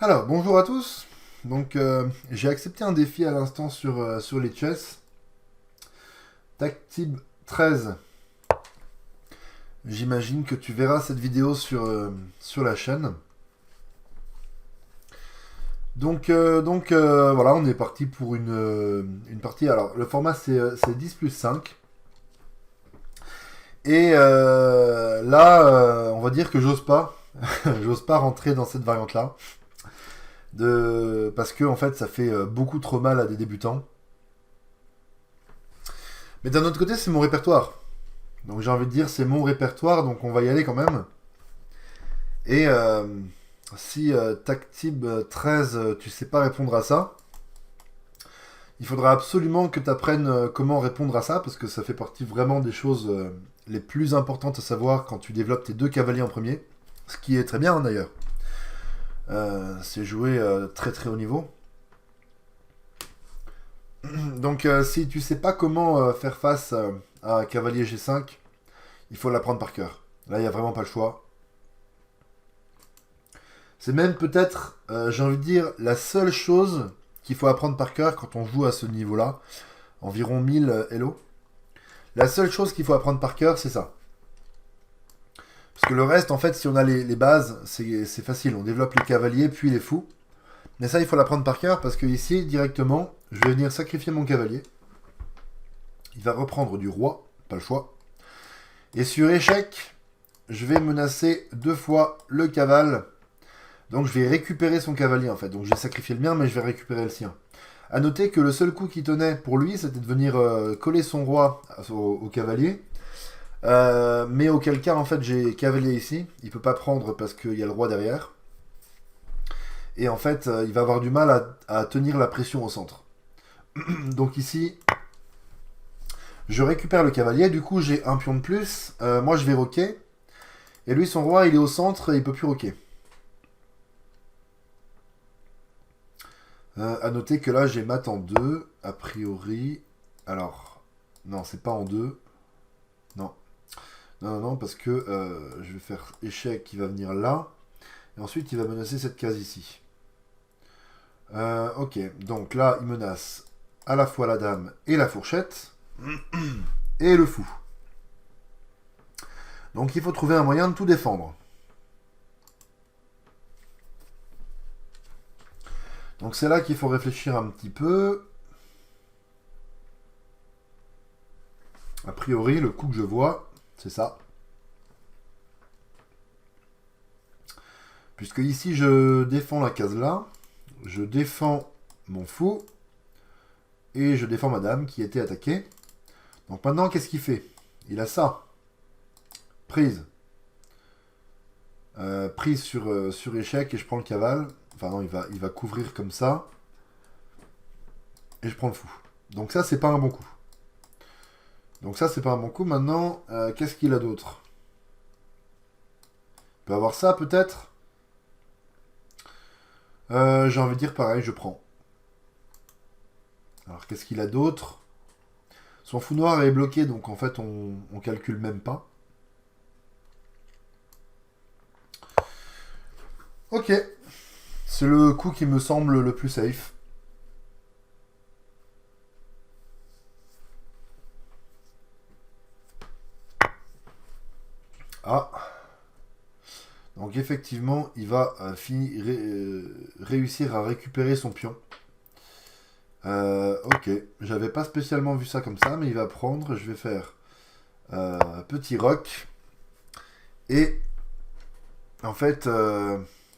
Alors, bonjour à tous. Donc, j'ai accepté un défi à l'instant sur les chess. Tactib 13. J'imagine que tu verras cette vidéo sur la chaîne. Donc, voilà, on est parti pour une partie. Alors, le format c'est 10 plus 5. Et là, on va dire que j'ose pas. J'ose pas rentrer dans cette variante-là. Parce que, en fait, ça fait beaucoup trop mal à des débutants. Mais d'un autre côté, c'est mon répertoire. Donc j'ai envie de dire, c'est mon répertoire, donc on va y aller quand même. Et si Tactib 13, tu sais pas répondre à ça, il faudra absolument que tu apprennes comment répondre à ça, parce que ça fait partie vraiment des choses les plus importantes à savoir quand tu développes tes deux cavaliers en premier. Ce qui est très bien hein, d'ailleurs. C'est jouer très très haut niveau. Donc si tu sais pas comment faire face à un cavalier G5, il faut l'apprendre par cœur. Là, il n'y a vraiment pas le choix. C'est même peut-être, j'ai envie de dire, la seule chose qu'il faut apprendre par cœur quand on joue à ce niveau-là, environ 1000 Elo. La seule chose qu'il faut apprendre par cœur, c'est ça. Parce que le reste, en fait, si on a les bases, c'est facile. On développe les cavaliers, puis les fous. Mais ça, il faut l'apprendre par cœur, parce que ici, directement, je vais venir sacrifier mon cavalier. Il va reprendre du roi, pas le choix. Et sur échec, je vais menacer deux fois le cavale. Donc je vais récupérer son cavalier en fait. Donc je vais sacrifier le mien, mais je vais récupérer le sien. A noter que le seul coup qui tenait pour lui, c'était de venir coller son roi au cavalier. Mais auquel cas, en fait, j'ai cavalier ici. Il peut pas prendre parce qu'il y a le roi derrière. Et en fait, il va avoir du mal à tenir la pression au centre. Donc ici, je récupère le cavalier. Du coup, j'ai un pion de plus. Moi, je vais roquer. Et lui, son roi, il est au centre et il peut plus roquer. À noter que là, j'ai mat en 2, a priori. Alors, non, c'est pas en 2. Non. Non, non, non, parce que je vais faire échec qui va venir là. Et ensuite, il va menacer cette case ici. Ok, donc là, il menace à la fois la dame et la fourchette. Et le fou. Donc il faut trouver un moyen de tout défendre. Donc c'est là qu'il faut réfléchir un petit peu. A priori, le coup que je vois, c'est ça. Puisque ici, je défends la case là. Je défends mon fou. Et je défends ma dame qui était attaquée. Donc maintenant, qu'est-ce qu'il fait? Il a ça. Prise. Prise sur échec et je prends le cavale. Enfin non, il va couvrir comme ça. Et je prends le fou. Donc ça, c'est pas un bon coup. Donc ça, c'est pas un bon coup. Maintenant, qu'est-ce qu'il a d'autre? Il peut avoir ça, peut-être. J'ai envie de dire pareil, je prends. Alors, qu'est-ce qu'il a d'autre? Son fou noir est bloqué, donc en fait, on calcule même pas. Ok. C'est le coup qui me semble le plus safe. Ah. Donc effectivement, il va réussir à récupérer son pion. Ok, j'avais pas spécialement vu ça comme ça, mais il va prendre, je vais faire petit roc. Et en fait,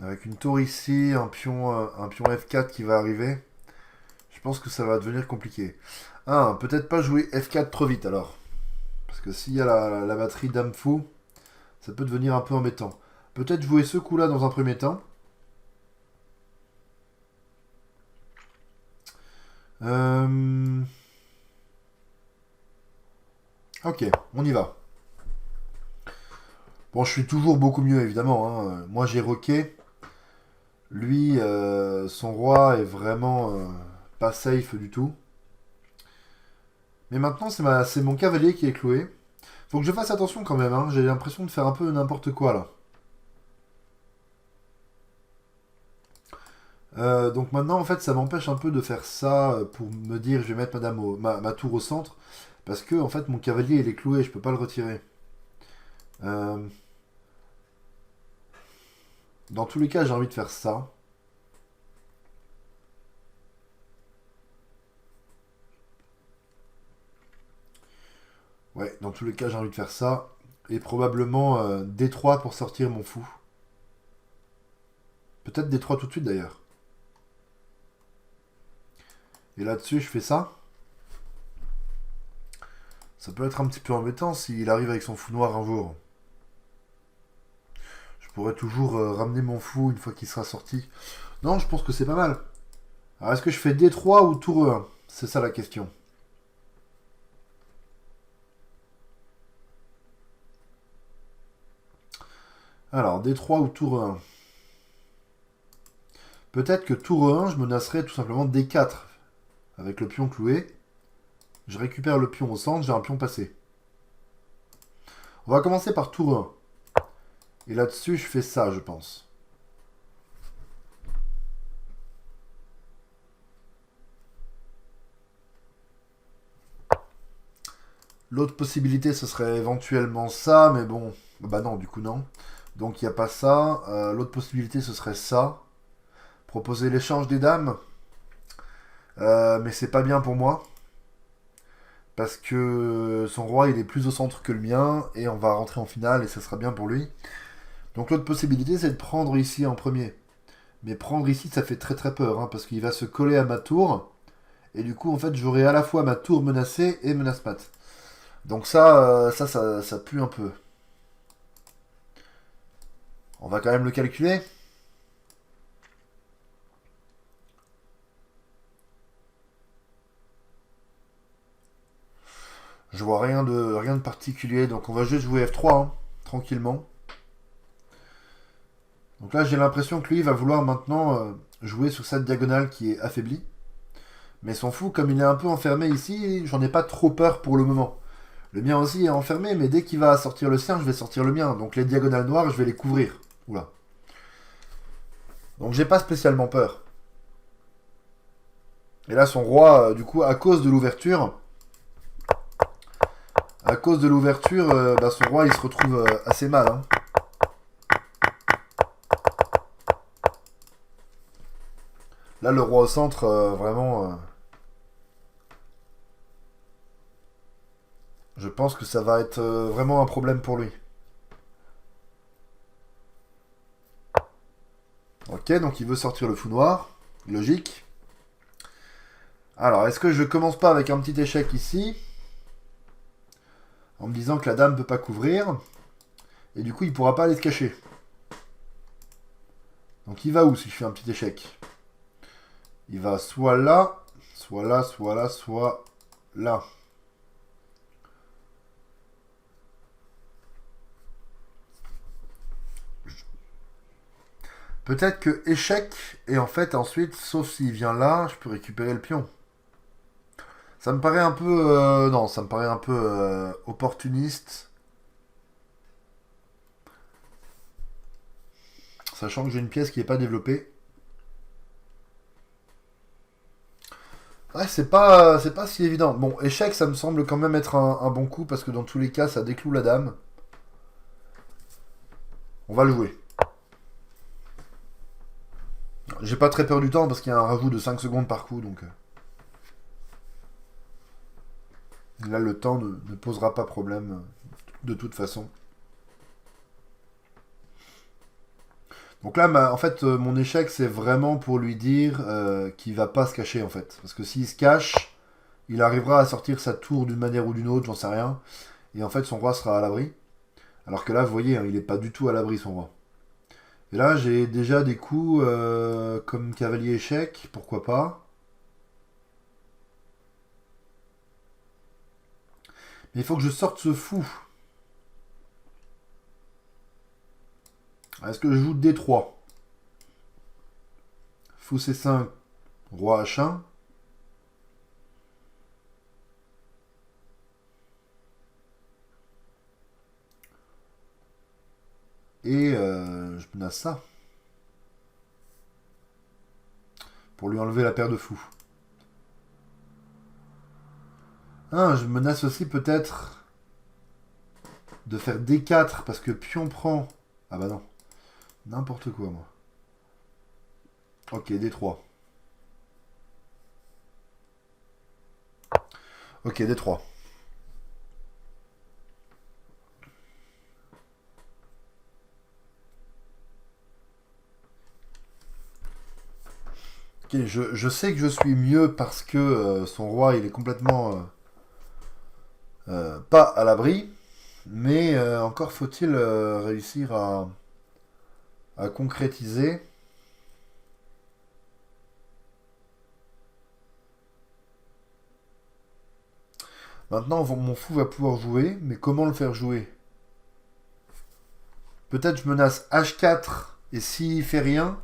avec une tour ici, un pion F4 qui va arriver, je pense que ça va devenir compliqué. Ah, peut-être pas jouer F4 trop vite alors. Parce que s'il y a la batterie dame fou, ça peut devenir un peu embêtant. Peut-être jouer ce coup-là dans un premier temps. Euh, Ok, on y va. Bon, je suis toujours beaucoup mieux, évidemment. Hein. Moi, j'ai roqué. Lui, son roi est vraiment pas safe du tout. Mais maintenant, c'est mon cavalier qui est cloué. Faut que je fasse attention quand même. Hein. J'ai l'impression de faire un peu n'importe quoi, là. Donc maintenant, en fait, ça m'empêche un peu de faire ça pour me dire je vais mettre ma tour au centre. Parce que, en fait, mon cavalier, il est cloué, je peux pas le retirer. Euh, dans tous les cas, j'ai envie de faire ça. Ouais, dans tous les cas, j'ai envie de faire ça. Et probablement D3 pour sortir mon fou. Peut-être D3 tout de suite d'ailleurs. Et là-dessus, je fais ça. Ça peut être un petit peu embêtant s'il arrive avec son fou noir un jour. Je pourrais toujours ramener mon fou une fois qu'il sera sorti. Non, je pense que c'est pas mal. Alors, est-ce que je fais D3 ou tour E1? C'est ça la question. Alors, D3 ou tour E1? Peut-être que tour E1, je menacerais tout simplement D4. Avec le pion cloué. Je récupère le pion au centre, j'ai un pion passé. On va commencer par tour 1. Et là-dessus, je fais ça, je pense. L'autre possibilité, ce serait éventuellement ça, mais bon. Bah non, du coup, non. Donc, il n'y a pas ça. L'autre possibilité, ce serait ça. Proposer l'échange des dames. Mais c'est pas bien pour moi. Parce que son roi, il est plus au centre que le mien. Et on va rentrer en finale et ça sera bien pour lui. Donc, l'autre possibilité, c'est de prendre ici en premier. Mais prendre ici, ça fait très très peur. Parce qu'il va se coller à ma tour. Et du coup, en fait, j'aurai à la fois ma tour menacée et menace mat. Donc ça pue un peu. On va quand même le calculer. Je vois rien de particulier, donc on va juste jouer F3, hein, tranquillement. Donc là, j'ai l'impression que lui va vouloir maintenant jouer sur cette diagonale qui est affaiblie. Mais son fou, comme il est un peu enfermé ici, j'en ai pas trop peur pour le moment. Le mien aussi est enfermé, mais dès qu'il va sortir le sien, je vais sortir le mien. Donc les diagonales noires, je vais les couvrir. Oula. Donc j'ai pas spécialement peur. Et là, son roi, du coup, à cause de l'ouverture, bah, son roi, il se retrouve assez mal, hein. Là, le roi au centre, vraiment, je pense que ça va être vraiment un problème pour lui. Ok, donc il veut sortir le fou noir. Logique. Alors, est-ce que je commence pas avec un petit échec ici, en me disant que la dame ne peut pas couvrir, et du coup, il pourra pas aller se cacher. Donc, il va où si je fais un petit échec? Il va soit là, soit là, soit là, soit là. Peut-être que échec, et en fait, ensuite, sauf s'il vient là, je peux récupérer le pion. Ça me paraît un peu... non, ça me paraît un peu opportuniste. Sachant que j'ai une pièce qui n'est pas développée. Ouais, c'est pas si évident. Bon, échec, ça me semble quand même être un bon coup, parce que dans tous les cas, ça décloue la dame. On va le jouer. J'ai pas très peur du temps, parce qu'il y a un rajout de 5 secondes par coup, donc... là, le temps ne posera pas problème, de toute façon. Donc là, en fait, mon échec, c'est vraiment pour lui dire qu'il va pas se cacher, en fait. Parce que s'il se cache, il arrivera à sortir sa tour d'une manière ou d'une autre, j'en sais rien. Et en fait, son roi sera à l'abri. Alors que là, vous voyez, hein, il n'est pas du tout à l'abri, son roi. Et là, j'ai déjà des coups comme cavalier échec, pourquoi pas. Mais il faut que je sorte ce fou. Est-ce que je joue D3? Fou C5, roi H1. Et je menace ça. Pour lui enlever la paire de fous. Ah, je menace aussi peut-être de faire D4 parce que pion prend. Ah bah non. N'importe quoi, moi. Ok, D3. Ok, D3. Ok, je sais que je suis mieux parce que son roi, il est complètement pas à l'abri. Mais encore faut-il réussir à concrétiser. Maintenant, mon fou va pouvoir jouer, mais comment le faire jouer? Peut-être je menace H4, et s'il fait rien,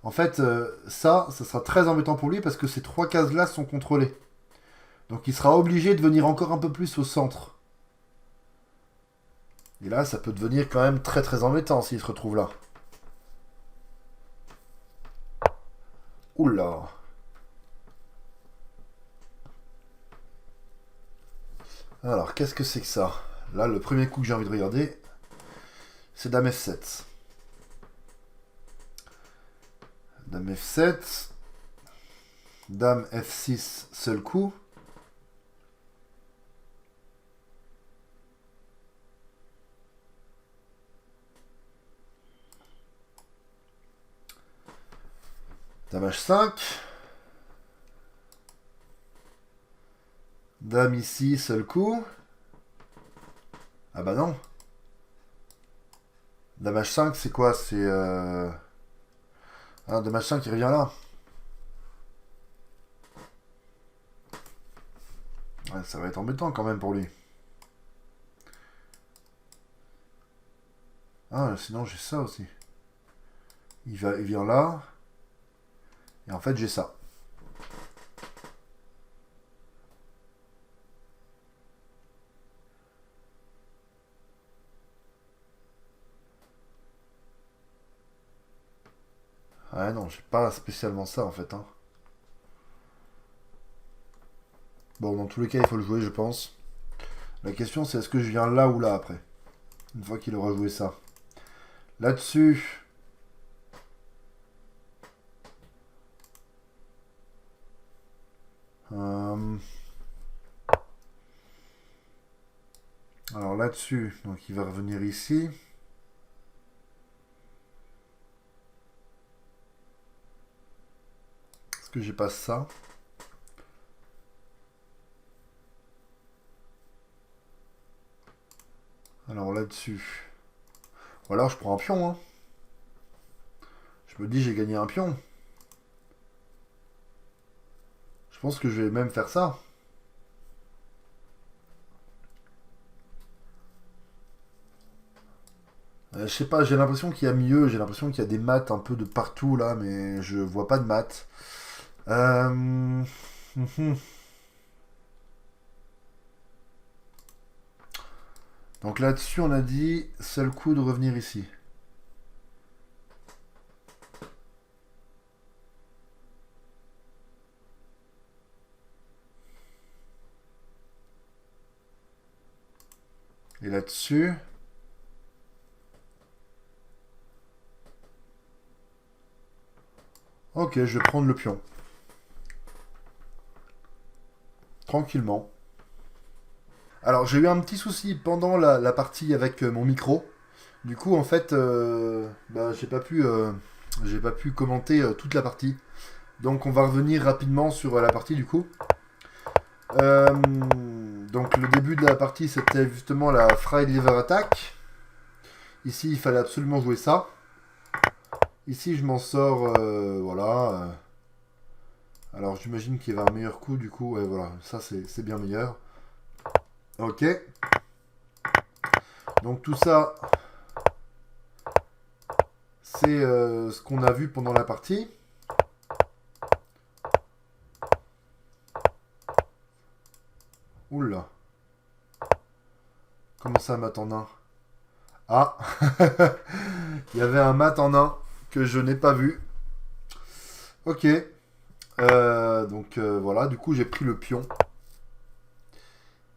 en fait, ça sera très embêtant pour lui parce que ces trois cases-là sont contrôlées. Donc il sera obligé de venir encore un peu plus au centre. Et là, ça peut devenir quand même très très embêtant s'il se retrouve là. Oula. Alors, qu'est-ce que c'est que ça? Là, le premier coup que j'ai envie de regarder, c'est Dame F7. Dame F7. Dame F6, seul coup. Dame H5. Dame ici, seul coup. Ah bah non. Dame H5, c'est quoi? C'est... Ah, Dame H5 qui revient là. Ouais, ça va être embêtant quand même pour lui. Ah, sinon j'ai ça aussi. Il vient là. Et en fait, j'ai ça. Ah non, j'ai pas spécialement ça en fait. Hein. Bon, dans tous les cas, il faut le jouer, je pense. La question, c'est est-ce que je viens là ou là après? Une fois qu'il aura joué ça. Là-dessus... Alors là-dessus, donc il va revenir ici. Est-ce que j'ai pas ça? Alors là-dessus. Ou alors je prends un pion. Hein. Je me dis j'ai gagné un pion. Je pense que je vais même faire ça. Je sais pas, j'ai l'impression qu'il y a mieux. J'ai l'impression qu'il y a des maths un peu de partout là, mais je vois pas de maths. Euh... Donc là-dessus, on a dit seul coup de revenir ici. Et là-dessus... Ok, je vais prendre le pion. Tranquillement. Alors, j'ai eu un petit souci pendant la partie avec mon micro. Du coup, en fait, bah, j'ai pas pu commenter toute la partie. Donc, on va revenir rapidement sur la partie du coup. Euh, donc, le début de la partie, c'était justement la Fried Liver Attack. Ici, il fallait absolument jouer ça. Ici, je m'en sors, voilà. Alors, j'imagine qu'il y avait un meilleur coup, du coup, ouais, voilà, ça c'est bien meilleur. Ok. Donc, tout ça, c'est ce qu'on a vu pendant la partie. Oula. Comment ça, mat en 1? Ah. Il y avait un mat en 1 que je n'ai pas vu. Ok. Donc voilà, du coup j'ai pris le pion.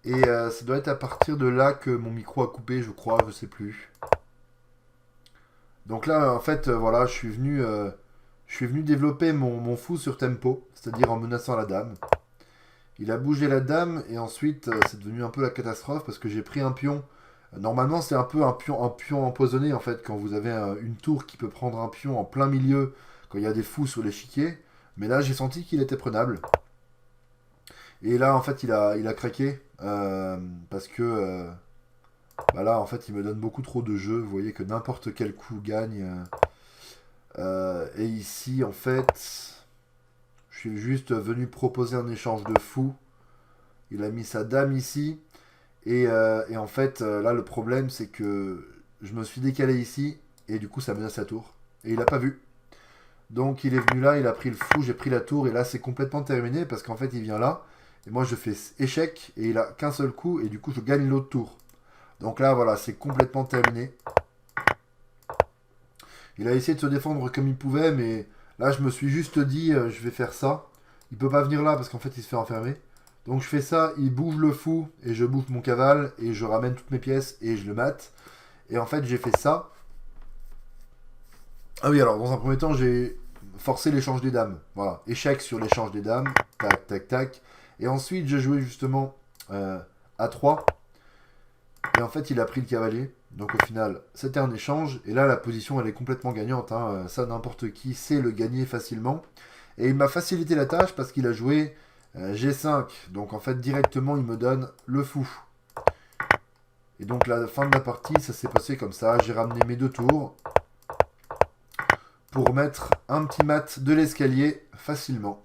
Et ça doit être à partir de là que mon micro a coupé, je crois, je sais plus. Donc là, en fait, voilà, je suis venu développer mon fou sur tempo, c'est-à-dire en menaçant la dame. Il a bougé la dame et ensuite c'est devenu un peu la catastrophe parce que j'ai pris un pion. Normalement, c'est un peu un pion empoisonné en fait quand vous avez une tour qui peut prendre un pion en plein milieu quand il y a des fous sur l'échiquier. Mais là, j'ai senti qu'il était prenable. Et là, en fait, il a craqué parce que bah là, en fait, il me donne beaucoup trop de jeux. Vous voyez que n'importe quel coup gagne. Et ici, en fait, je suis juste venu proposer un échange de fous. Il a mis sa dame ici. Et en fait, là, le problème, c'est que je me suis décalé ici. Et du coup, ça menace la tour. Et il a pas vu. Donc, il est venu là, il a pris le fou, j'ai pris la tour. Et là, c'est complètement terminé parce qu'en fait, il vient là. Et moi, je fais échec. Et il a qu'un seul coup. Et du coup, je gagne l'autre tour. Donc là, voilà, c'est complètement terminé. Il a essayé de se défendre comme il pouvait, mais là, je me suis juste dit, je vais faire ça. Il peut pas venir là parce qu'en fait, il se fait enfermer. Donc je fais ça, il bouge le fou, et je bouge mon cavale, et je ramène toutes mes pièces, et je le mate. Et en fait, j'ai fait ça. Ah oui, alors, dans un premier temps, j'ai forcé l'échange des dames. Voilà, échec sur l'échange des dames. Tac, tac, tac. Et ensuite, j'ai joué justement à 3. Et en fait, il a pris le cavalier. Donc au final, c'était un échange. Et là, la position, elle est complètement gagnante, hein. Ça, n'importe qui sait le gagner facilement. Et il m'a facilité la tâche parce qu'il a joué G5. Donc en fait, directement, il me donne le fou. Et donc la fin de la partie, ça s'est passé comme ça. J'ai ramené mes 2 tours pour mettre un petit mat de l'escalier facilement.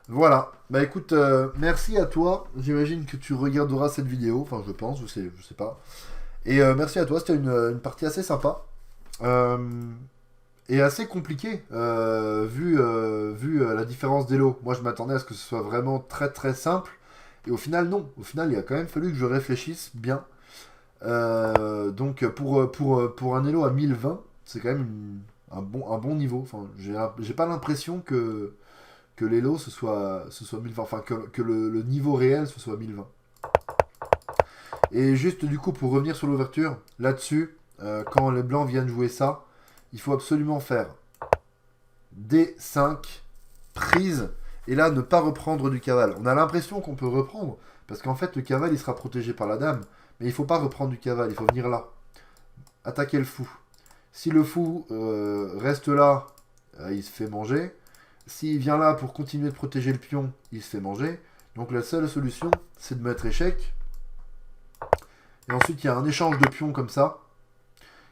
Voilà. Bah écoute, merci à toi. J'imagine que tu regarderas cette vidéo. Enfin, je pense, je sais pas. Et merci à toi, c'était une partie assez sympa. Euh, et assez compliquée, vu la différence d'élo. Moi, je m'attendais à ce que ce soit vraiment très très simple. Et au final, non. Au final, il a quand même fallu que je réfléchisse bien. Donc, pour un élo à 1020, c'est quand même un bon niveau. Enfin, j'ai pas l'impression que l'élo ce soit 1020. Enfin, que le niveau réel ce soit 1020. Et juste du coup, pour revenir sur l'ouverture, là-dessus, quand les blancs viennent jouer ça, il faut absolument faire D5, prise, et là, ne pas reprendre du cavale. On a l'impression qu'on peut reprendre, parce qu'en fait, le cavale, il sera protégé par la dame, mais il ne faut pas reprendre du cavale, il faut venir là. Attaquer le fou. Si le fou reste là, il se fait manger. S'il vient là pour continuer de protéger le pion, il se fait manger. Donc la seule solution, c'est de mettre échec. Et ensuite, il y a un échange de pions comme ça.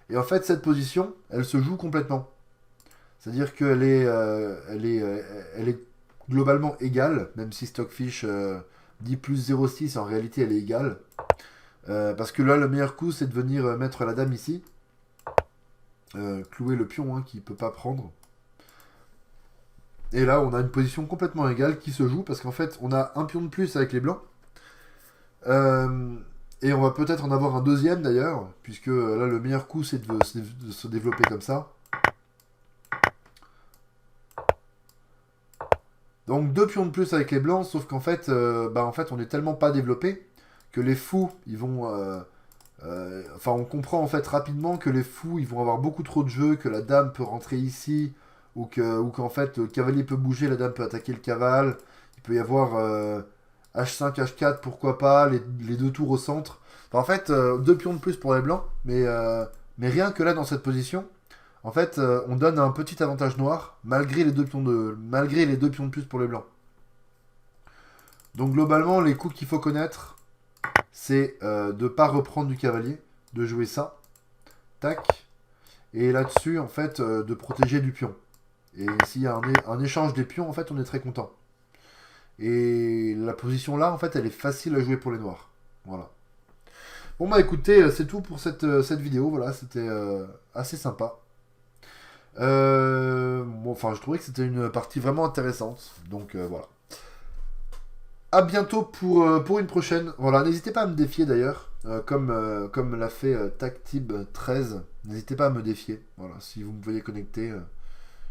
Et en fait, cette position, elle se joue complètement. C'est-à-dire elle est globalement égale, même si Stockfish dit plus 0,6, en réalité, elle est égale. Parce que là, le meilleur coup, c'est de venir mettre la dame ici. Clouer le pion, hein, qui ne peut pas prendre. Et là, on a une position complètement égale qui se joue, parce qu'en fait, on a un pion de plus avec les blancs. Et on va peut-être en avoir un deuxième d'ailleurs, puisque là le meilleur coup c'est de se développer comme ça. Donc 2 pions de plus avec les blancs, sauf qu'en fait, en fait on est tellement pas développé que les fous ils vont... Enfin on comprend en fait rapidement que les fous ils vont avoir beaucoup trop de jeux, que la dame peut rentrer ici, ou qu'en fait le cavalier peut bouger, la dame peut attaquer le cavale, il peut y avoir... H5, H4, pourquoi pas, les 2 tours au centre. Enfin, en fait, 2 pions de plus pour les blancs, mais rien que là, dans cette position, en fait, on donne un petit avantage noir, malgré les 2 pions de plus pour les blancs. Donc, globalement, les coups qu'il faut connaître, c'est de ne pas reprendre du cavalier, de jouer ça, tac, et là-dessus, en fait, de protéger du pion. Et s'il y a un échange des pions, en fait, on est très content. Et la position là, en fait, elle est facile à jouer pour les noirs. Voilà. Bon bah écoutez, c'est tout pour cette vidéo. Voilà, c'était assez sympa. Bon, enfin, je trouvais que c'était une partie vraiment intéressante. Donc voilà. À bientôt pour une prochaine. Voilà, n'hésitez pas à me défier d'ailleurs. Comme l'a fait TacTib13. N'hésitez pas à me défier. Voilà, si vous me voyez connecté,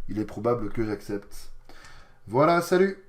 il est probable que j'accepte. Voilà, salut!